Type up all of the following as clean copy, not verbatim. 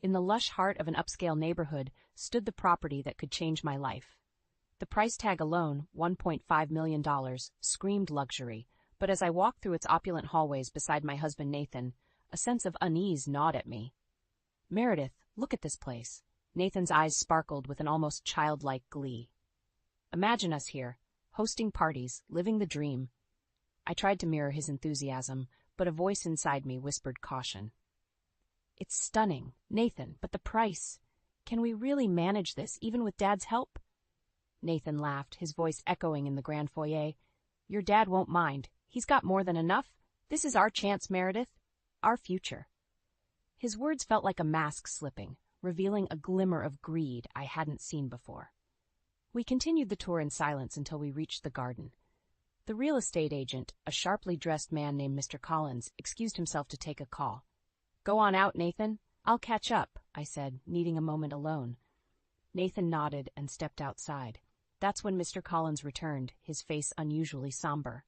In the lush heart of an upscale neighborhood stood the property that could change my life. The price tag alone, $1.5 million, screamed luxury, but as I walked through its opulent hallways beside my husband Nathan, a sense of unease gnawed at me. "Meredith, look at this place." Nathan's eyes sparkled with an almost childlike glee. "Imagine us here, hosting parties, living the dream." I tried to mirror his enthusiasm, but a voice inside me whispered caution. "It's stunning, Nathan, but the price. Can we really manage this, even with Dad's help?" Nathan laughed, his voice echoing in the grand foyer. "Your dad won't mind. He's got more than enough. This is our chance, Meredith. Our future." His words felt like a mask slipping, revealing a glimmer of greed I hadn't seen before. We continued the tour in silence until we reached the garden. The real estate agent, a sharply dressed man named Mr. Collins, excused himself to take a call. "Go on out, Nathan. I'll catch up," I said, needing a moment alone. Nathan nodded and stepped outside. That's when Mr. Collins returned, his face unusually somber.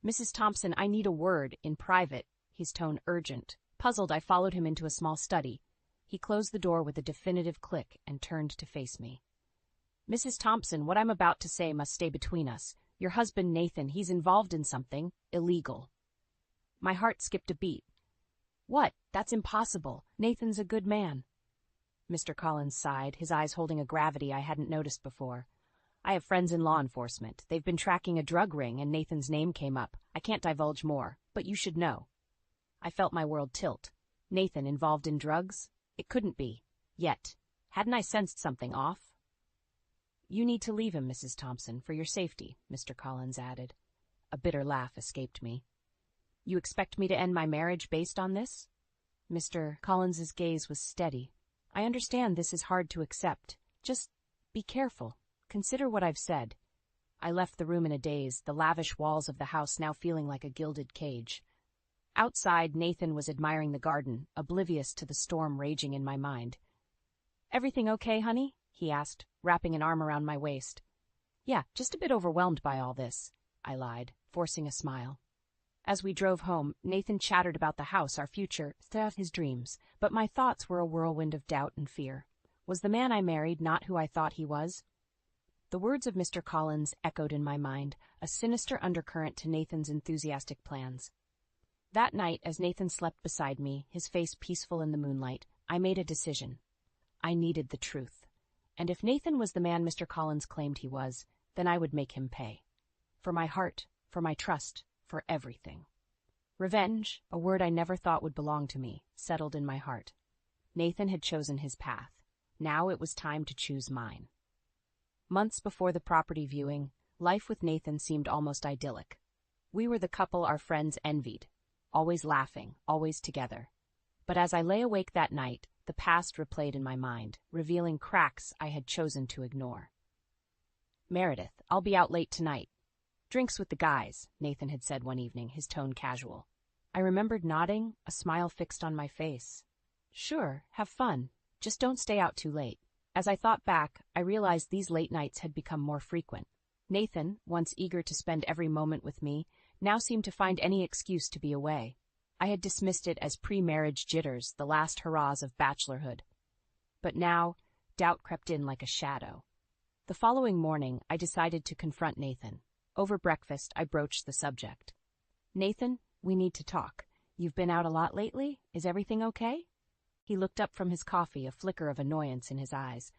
"Mrs. Thompson, I need a word, in private," his tone urgent. Puzzled, I followed him into a small study. He closed the door with a definitive click and turned to face me. "Mrs. Thompson, what I'm about to say must stay between us. Your husband, Nathan, he's involved in something illegal." My heart skipped a beat. "What? That's impossible. Nathan's a good man." Mr. Collins sighed, his eyes holding a gravity I hadn't noticed before. "I have friends in law enforcement. They've been tracking a drug ring, and Nathan's name came up. I can't divulge more, but you should know." I felt my world tilt. Nathan involved in drugs? It couldn't be. Yet. Hadn't I sensed something off? "You need to leave him, Mrs. Thompson, for your safety," Mr. Collins added. A bitter laugh escaped me. "You expect me to end my marriage based on this?" Mr. Collins's gaze was steady. "I understand this is hard to accept. Just be careful. Consider what I've said." I left the room in a daze, the lavish walls of the house now feeling like a gilded cage. Outside, Nathan was admiring the garden, oblivious to the storm raging in my mind. "Everything okay, honey?" he asked, wrapping an arm around my waist. "Yeah, just a bit overwhelmed by all this," I lied, forcing a smile. As we drove home, Nathan chattered about the house, our future, his dreams, but my thoughts were a whirlwind of doubt and fear. Was the man I married not who I thought he was? The words of Mr. Collins echoed in my mind, a sinister undercurrent to Nathan's enthusiastic plans. That night, as Nathan slept beside me, his face peaceful in the moonlight, I made a decision. I needed the truth. And if Nathan was the man Mr. Collins claimed he was, then I would make him pay. For my heart, for my trust, for everything. Revenge, a word I never thought would belong to me, settled in my heart. Nathan had chosen his path. Now it was time to choose mine. Months before the property viewing, life with Nathan seemed almost idyllic. We were the couple our friends envied, always laughing, always together. But as I lay awake that night, the past replayed in my mind, revealing cracks I had chosen to ignore. "Meredith, I'll be out late tonight." "Drinks with the guys," Nathan had said one evening, his tone casual. I remembered nodding, a smile fixed on my face. "Sure, have fun. Just don't stay out too late." As I thought back, I realized these late nights had become more frequent. Nathan, once eager to spend every moment with me, now seemed to find any excuse to be away. I had dismissed it as pre-marriage jitters, the last hurrahs of bachelorhood. But now, doubt crept in like a shadow. The following morning, I decided to confront Nathan. Over breakfast, I broached the subject. "Nathan, we need to talk. You've been out a lot lately? Is everything okay?" He looked up from his coffee, a flicker of annoyance in his eyes.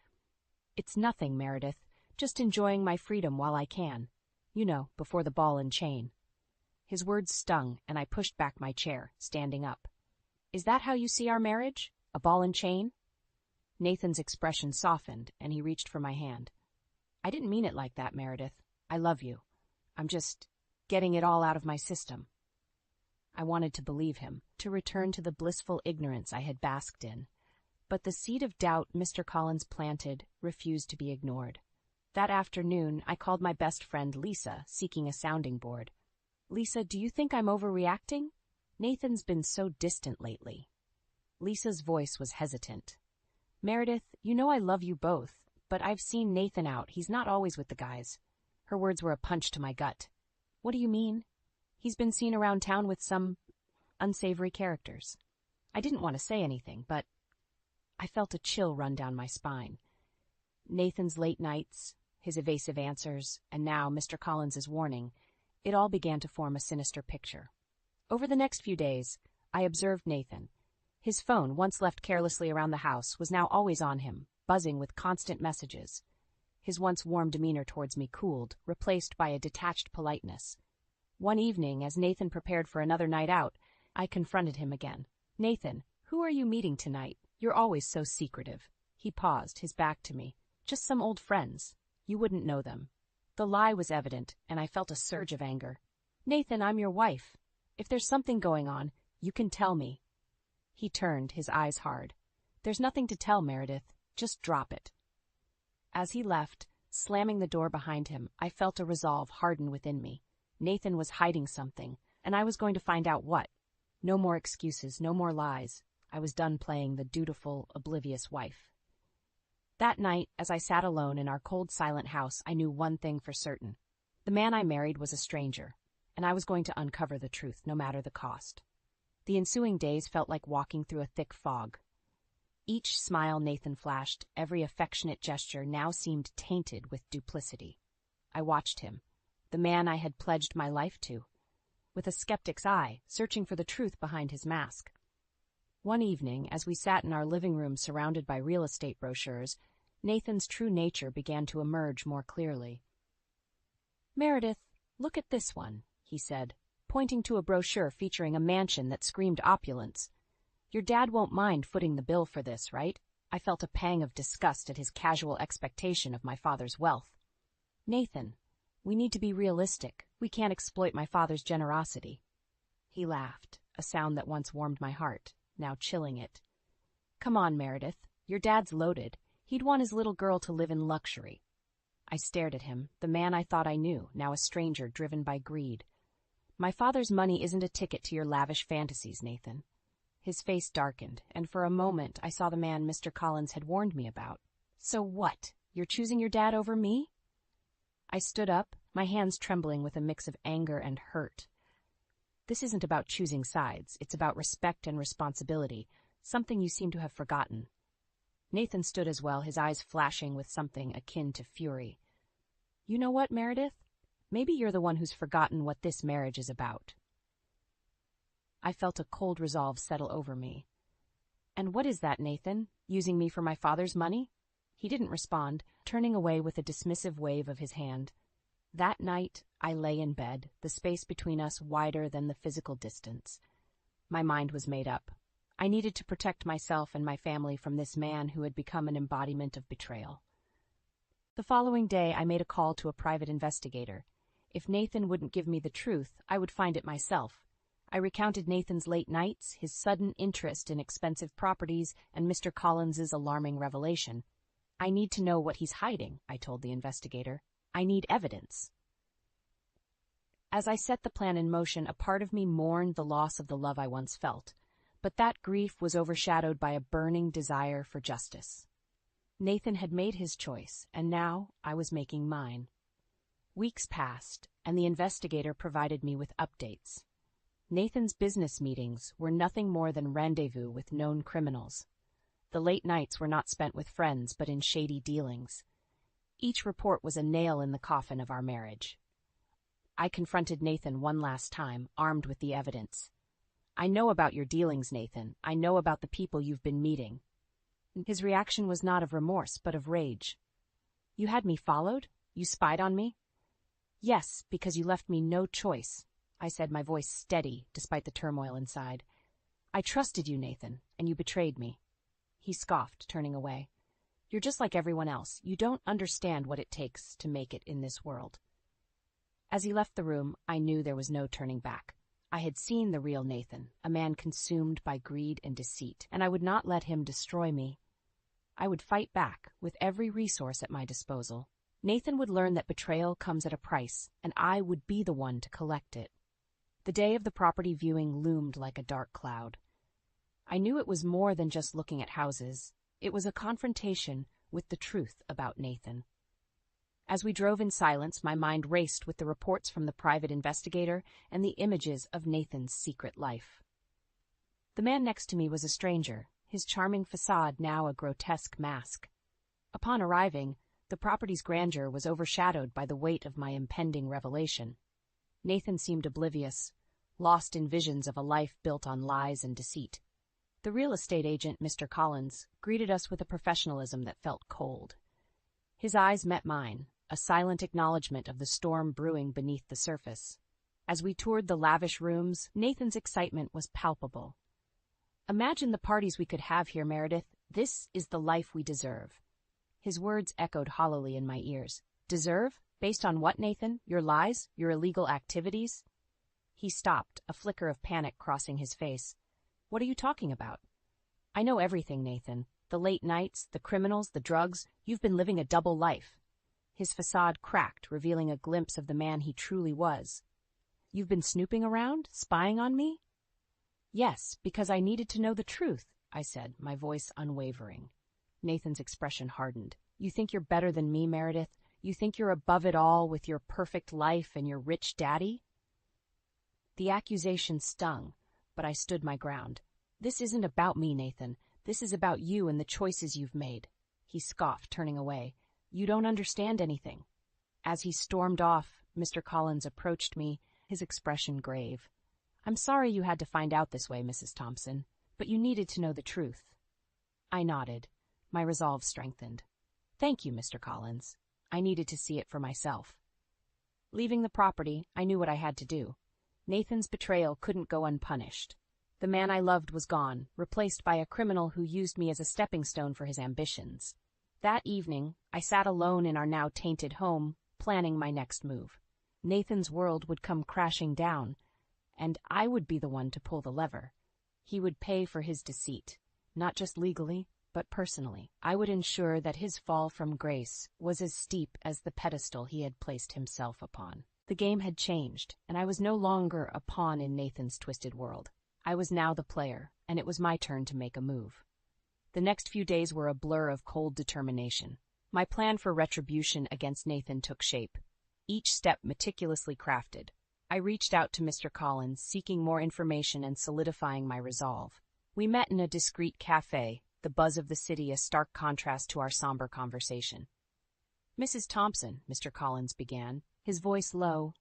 "It's nothing, Meredith. Just enjoying my freedom while I can. You know, before the ball and chain." His words stung, and I pushed back my chair, standing up. "Is that how you see our marriage? A ball and chain?" Nathan's expression softened, and he reached for my hand. "I didn't mean it like that, Meredith. I love you. I'm just getting it all out of my system." I wanted to believe him, to return to the blissful ignorance I had basked in. But the seed of doubt Mr. Collins planted refused to be ignored. That afternoon, I called my best friend Lisa, seeking a sounding board. "Lisa, do you think I'm overreacting? Nathan's been so distant lately." Lisa's voice was hesitant. "Meredith, you know I love you both, but I've seen Nathan out. He's not always with the guys." Her words were a punch to my gut. "What do you mean?" "He's been seen around town with some unsavory characters." I didn't want to say anything, but I felt a chill run down my spine. Nathan's late nights, his evasive answers, and now Mr. Collins's warning, it all began to form a sinister picture. Over the next few days, I observed Nathan. His phone, once left carelessly around the house, was now always on him, buzzing with constant messages. His once warm demeanor towards me cooled, replaced by a detached politeness. One evening, as Nathan prepared for another night out, I confronted him again. "Nathan, who are you meeting tonight? You're always so secretive." He paused, his back to me. "Just some old friends. You wouldn't know them." The lie was evident, and I felt a surge of anger. "Nathan, I'm your wife. If there's something going on, you can tell me." He turned, his eyes hard. "There's nothing to tell, Meredith. Just drop it." As he left, slamming the door behind him, I felt a resolve harden within me. Nathan was hiding something, and I was going to find out what. No more excuses, no more lies. I was done playing the dutiful, oblivious wife. That night, as I sat alone in our cold, silent house, I knew one thing for certain. The man I married was a stranger, and I was going to uncover the truth, no matter the cost. The ensuing days felt like walking through a thick fog. Each smile Nathan flashed, every affectionate gesture now seemed tainted with duplicity. I watched him, the man I had pledged my life to, with a skeptic's eye, searching for the truth behind his mask. One evening, as we sat in our living room surrounded by real estate brochures, Nathan's true nature began to emerge more clearly. "Meredith, look at this one," he said, pointing to a brochure featuring a mansion that screamed opulence. "Your dad won't mind footing the bill for this, right?" I felt a pang of disgust at his casual expectation of my father's wealth. "Nathan, we need to be realistic. We can't exploit my father's generosity." He laughed, a sound that once warmed my heart, now chilling it. "Come on, Meredith. Your dad's loaded. He'd want his little girl to live in luxury." I stared at him, the man I thought I knew, now a stranger driven by greed. "My father's money isn't a ticket to your lavish fantasies, Nathan." His face darkened, and for a moment I saw the man Mr. Collins had warned me about. "So what? You're choosing your dad over me?" I stood up, my hands trembling with a mix of anger and hurt. "This isn't about choosing sides. It's about respect and responsibility, something you seem to have forgotten." Nathan stood as well, his eyes flashing with something akin to fury. "You know what, Meredith? Maybe you're the one who's forgotten what this marriage is about." I felt a cold resolve settle over me. "And what is that, Nathan? Using me for my father's money?" He didn't respond, turning away with a dismissive wave of his hand. That night, I lay in bed, the space between us wider than the physical distance. My mind was made up. I needed to protect myself and my family from this man who had become an embodiment of betrayal. The following day, I made a call to a private investigator. If Nathan wouldn't give me the truth, I would find it myself. I recounted Nathan's late nights, his sudden interest in expensive properties, and Mr. Collins's alarming revelation. "I need to know what he's hiding," I told the investigator. "I need evidence." As I set the plan in motion, a part of me mourned the loss of the love I once felt, but that grief was overshadowed by a burning desire for justice. Nathan had made his choice, and now I was making mine. Weeks passed, and the investigator provided me with updates. Nathan's business meetings were nothing more than rendezvous with known criminals. The late nights were not spent with friends, but in shady dealings. Each report was a nail in the coffin of our marriage. I confronted Nathan one last time, armed with the evidence. "I know about your dealings, Nathan. I know about the people you've been meeting." His reaction was not of remorse, but of rage. "You had me followed? You spied on me?" "Yes, because you left me no choice," I said, my voice steady despite the turmoil inside. "I trusted you, Nathan, and you betrayed me." He scoffed, turning away. "You're just like everyone else. You don't understand what it takes to make it in this world." As he left the room, I knew there was no turning back. I had seen the real Nathan, a man consumed by greed and deceit, and I would not let him destroy me. I would fight back with every resource at my disposal. Nathan would learn that betrayal comes at a price, and I would be the one to collect it. The day of the property viewing loomed like a dark cloud. I knew it was more than just looking at houses. It was a confrontation with the truth about Nathan. As we drove in silence, my mind raced with the reports from the private investigator and the images of Nathan's secret life. The man next to me was a stranger, his charming facade now a grotesque mask. Upon arriving, the property's grandeur was overshadowed by the weight of my impending revelation. Nathan seemed oblivious, lost in visions of a life built on lies and deceit. The real estate agent, Mr. Collins, greeted us with a professionalism that felt cold. His eyes met mine, a silent acknowledgement of the storm brewing beneath the surface. As we toured the lavish rooms, Nathan's excitement was palpable. "Imagine the parties we could have here, Meredith. This is the life we deserve." His words echoed hollowly in my ears. "Deserve? Based on what, Nathan? Your lies? Your illegal activities?" He stopped, a flicker of panic crossing his face. "What are you talking about?" "I know everything, Nathan. The late nights, the criminals, the drugs. You've been living a double life." His facade cracked, revealing a glimpse of the man he truly was. "You've been snooping around, spying on me?" "Yes, because I needed to know the truth," I said, my voice unwavering. Nathan's expression hardened. "You think you're better than me, Meredith? You think you're above it all with your perfect life and your rich daddy?" The accusation stung, but I stood my ground. "This isn't about me, Nathan. This is about you and the choices you've made." He scoffed, turning away. "You don't understand anything." As he stormed off, Mr. Collins approached me, his expression grave. "I'm sorry you had to find out this way, Mrs. Thompson, but you needed to know the truth." I nodded, my resolve strengthened. "Thank you, Mr. Collins. I needed to see it for myself." Leaving the property, I knew what I had to do. Nathan's betrayal couldn't go unpunished. The man I loved was gone, replaced by a criminal who used me as a stepping stone for his ambitions. That evening, I sat alone in our now tainted home, planning my next move. Nathan's world would come crashing down, and I would be the one to pull the lever. He would pay for his deceit, not just legally, but personally. I would ensure that his fall from grace was as steep as the pedestal he had placed himself upon. The game had changed, and I was no longer a pawn in Nathan's twisted world. I was now the player, and it was my turn to make a move. The next few days were a blur of cold determination. My plan for retribution against Nathan took shape, each step meticulously crafted. I reached out to Mr. Collins, seeking more information and solidifying my resolve. We met in a discreet cafe, the buzz of the city a stark contrast to our somber conversation. "Mrs. Thompson," Mr. Collins began, his voice low,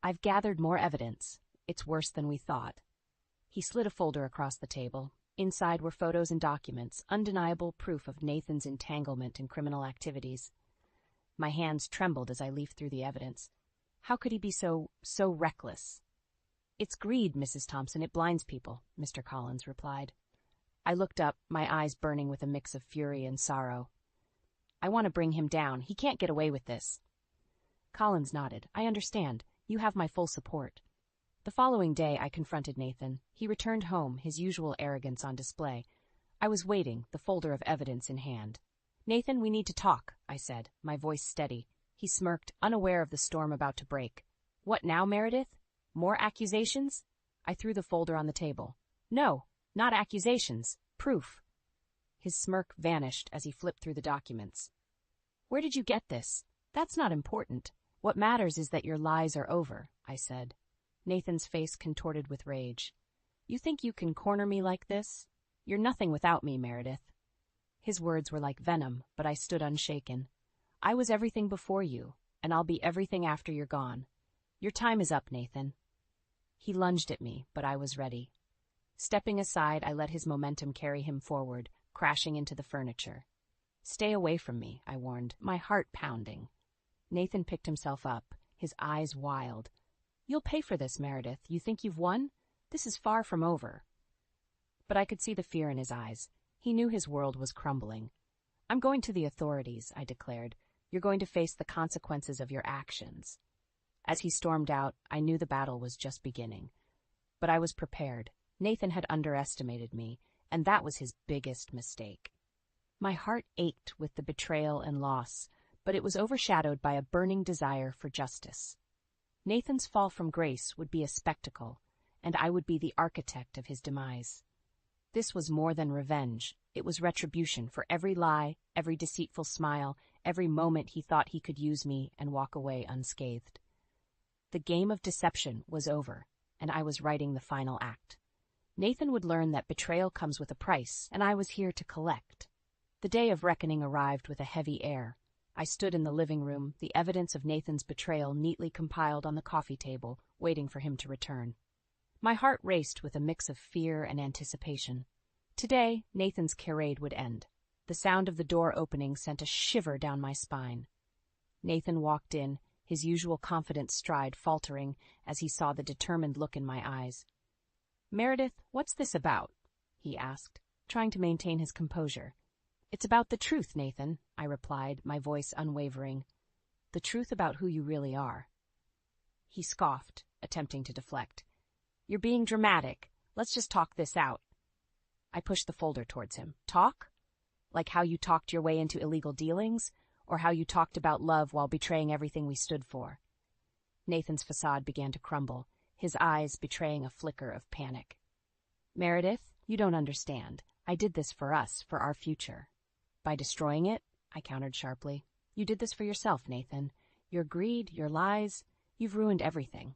"I've gathered more evidence. It's worse than we thought." He slid a folder across the table. Inside were photos and documents, undeniable proof of Nathan's entanglement in criminal activities. My hands trembled as I leafed through the evidence. How could he be so reckless? "It's greed, Mrs. Thompson. It blinds people," Mr. Collins replied. I looked up, my eyes burning with a mix of fury and sorrow. "I want to bring him down. He can't get away with this." Collins nodded. "I understand. You have my full support." The following day, I confronted Nathan. He returned home, his usual arrogance on display. I was waiting, the folder of evidence in hand. "Nathan, we need to talk," I said, my voice steady. He smirked, unaware of the storm about to break. "What now, Meredith? More accusations?" I threw the folder on the table. "No, not accusations. Proof." His smirk vanished as he flipped through the documents. "Where did you get this? That's not important. What matters is that your lies are over," I said. Nathan's face contorted with rage. "You think you can corner me like this? You're nothing without me, Meredith." His words were like venom, but I stood unshaken. "I was everything before you, and I'll be everything after you're gone. Your time is up, Nathan." He lunged at me, but I was ready. Stepping aside, I let his momentum carry him forward, crashing into the furniture. "Stay away from me," I warned, my heart pounding. Nathan picked himself up, his eyes wild. "You'll pay for this, Meredith. You think you've won? This is far from over." But I could see the fear in his eyes. He knew his world was crumbling. "I'm going to the authorities," I declared. "You're going to face the consequences of your actions." As he stormed out, I knew the battle was just beginning. But I was prepared. Nathan had underestimated me, and that was his biggest mistake. My heart ached with the betrayal and loss, but it was overshadowed by a burning desire for justice. Nathan's fall from grace would be a spectacle, and I would be the architect of his demise. This was more than revenge. It was retribution for every lie, every deceitful smile, every moment he thought he could use me and walk away unscathed. The game of deception was over, and I was writing the final act. Nathan would learn that betrayal comes with a price, and I was here to collect. The day of reckoning arrived with a heavy air. I stood in the living room, the evidence of Nathan's betrayal neatly compiled on the coffee table, waiting for him to return. My heart raced with a mix of fear and anticipation. Today, Nathan's charade would end. The sound of the door opening sent a shiver down my spine. Nathan walked in, his usual confident stride faltering as he saw the determined look in my eyes. "Meredith, what's this about?" he asked, trying to maintain his composure. "It's about the truth, Nathan," I replied, my voice unwavering. "The truth about who you really are." He scoffed, attempting to deflect. "You're being dramatic. Let's just talk this out." I pushed the folder towards him. "Talk? Like how you talked your way into illegal dealings? Or how you talked about love while betraying everything we stood for?" Nathan's facade began to crumble, his eyes betraying a flicker of panic. "Meredith, you don't understand. I did this for us, for our future." "By destroying it?" I countered sharply. "You did this for yourself, Nathan. Your greed, your lies, you've ruined everything."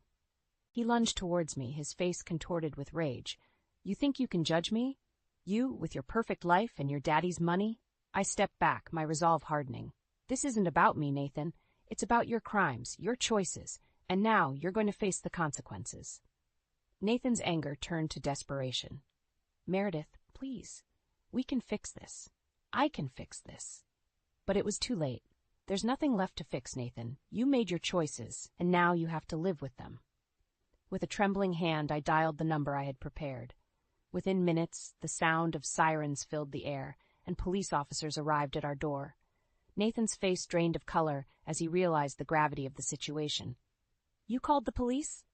He lunged towards me, his face contorted with rage. "You think you can judge me? You, with your perfect life and your daddy's money?" I stepped back, my resolve hardening. "This isn't about me, Nathan. It's about your crimes, your choices, and now you're going to face the consequences." Nathan's anger turned to desperation. "Meredith, please. We can fix this. I can fix this." But it was too late. "There's nothing left to fix, Nathan. You made your choices, and now you have to live with them." With a trembling hand, I dialed the number I had prepared. Within minutes, the sound of sirens filled the air, and police officers arrived at our door. Nathan's face drained of color as he realized the gravity of the situation. "You called the police?"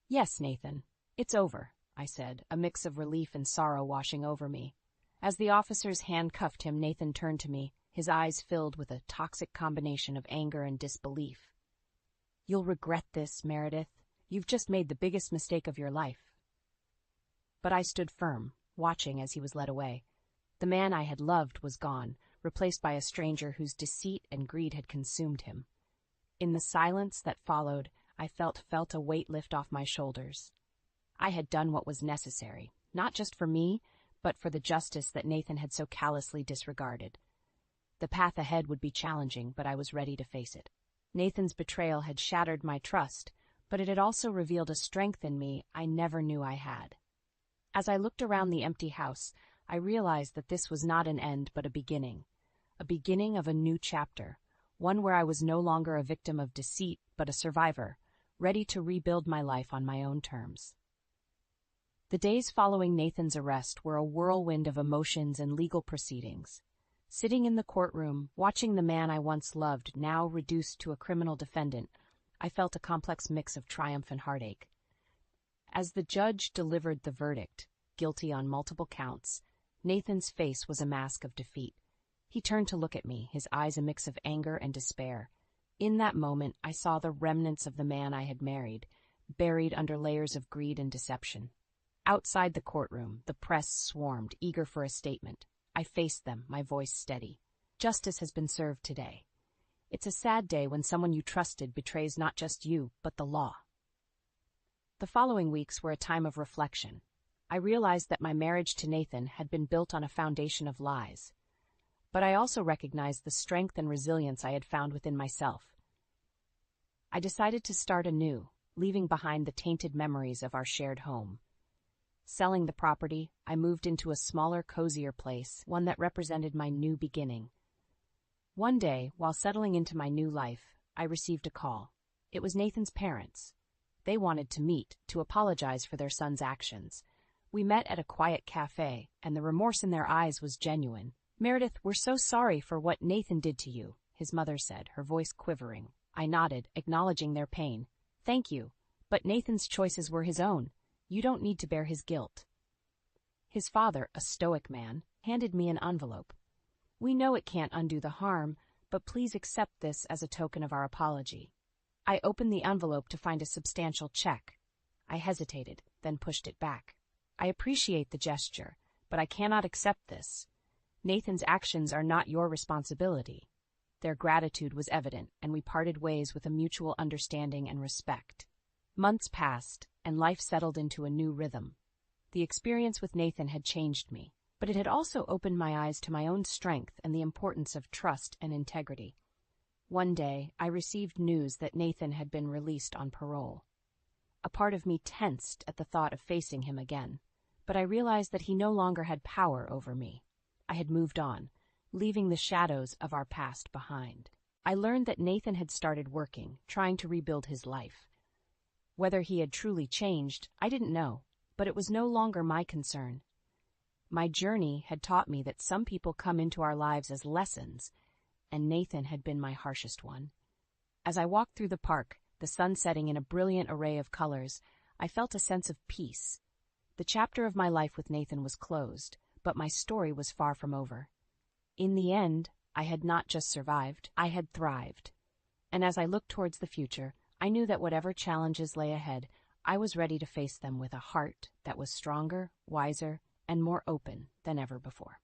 "Yes, Nathan. It's over," I said, a mix of relief and sorrow washing over me. As the officers handcuffed him, Nathan turned to me, his eyes filled with a toxic combination of anger and disbelief. "You'll regret this, Meredith. You've just made the biggest mistake of your life." But I stood firm, watching as he was led away. The man I had loved was gone, replaced by a stranger whose deceit and greed had consumed him. In the silence that followed, I felt a weight lift off my shoulders. I had done what was necessary, not just for me, but for the justice that Nathan had so callously disregarded. The path ahead would be challenging, but I was ready to face it. Nathan's betrayal had shattered my trust, but it had also revealed a strength in me I never knew I had. As I looked around the empty house, I realized that this was not an end but a beginning of a new chapter, one where I was no longer a victim of deceit but a survivor, ready to rebuild my life on my own terms. The days following Nathan's arrest were a whirlwind of emotions and legal proceedings. Sitting in the courtroom, watching the man I once loved now reduced to a criminal defendant, I felt a complex mix of triumph and heartache. As the judge delivered the verdict, guilty on multiple counts, Nathan's face was a mask of defeat. He turned to look at me, his eyes a mix of anger and despair. In that moment, I saw the remnants of the man I had married, buried under layers of greed and deception. Outside the courtroom, the press swarmed, eager for a statement. I faced them, my voice steady. "Justice has been served today. It's a sad day when someone you trusted betrays not just you, but the law." The following weeks were a time of reflection. I realized that my marriage to Nathan had been built on a foundation of lies. But I also recognized the strength and resilience I had found within myself. I decided to start anew, leaving behind the tainted memories of our shared home. Selling the property, I moved into a smaller, cozier place, one that represented my new beginning. One day, while settling into my new life, I received a call. It was Nathan's parents. They wanted to meet, to apologize for their son's actions. We met at a quiet cafe, and the remorse in their eyes was genuine. "Meredith, we're so sorry for what Nathan did to you," his mother said, her voice quivering. I nodded, acknowledging their pain. "Thank you, but Nathan's choices were his own. You don't need to bear his guilt." His father, a stoic man, handed me an envelope. "We know it can't undo the harm, but please accept this as a token of our apology." I opened the envelope to find a substantial check. I hesitated, then pushed it back. "I appreciate the gesture, but I cannot accept this. Nathan's actions are not your responsibility." Their gratitude was evident, and we parted ways with a mutual understanding and respect. Months passed, and life settled into a new rhythm. The experience with Nathan had changed me, but it had also opened my eyes to my own strength and the importance of trust and integrity. One day, I received news that Nathan had been released on parole. A part of me tensed at the thought of facing him again, but I realized that he no longer had power over me. I had moved on, leaving the shadows of our past behind. I learned that Nathan had started working, trying to rebuild his life. Whether he had truly changed, I didn't know, but it was no longer my concern. My journey had taught me that some people come into our lives as lessons, and Nathan had been my harshest one. As I walked through the park, the sun setting in a brilliant array of colors, I felt a sense of peace. The chapter of my life with Nathan was closed, but my story was far from over. In the end, I had not just survived, I had thrived. And as I looked towards the future, I knew that whatever challenges lay ahead, I was ready to face them with a heart that was stronger, wiser, and more open than ever before.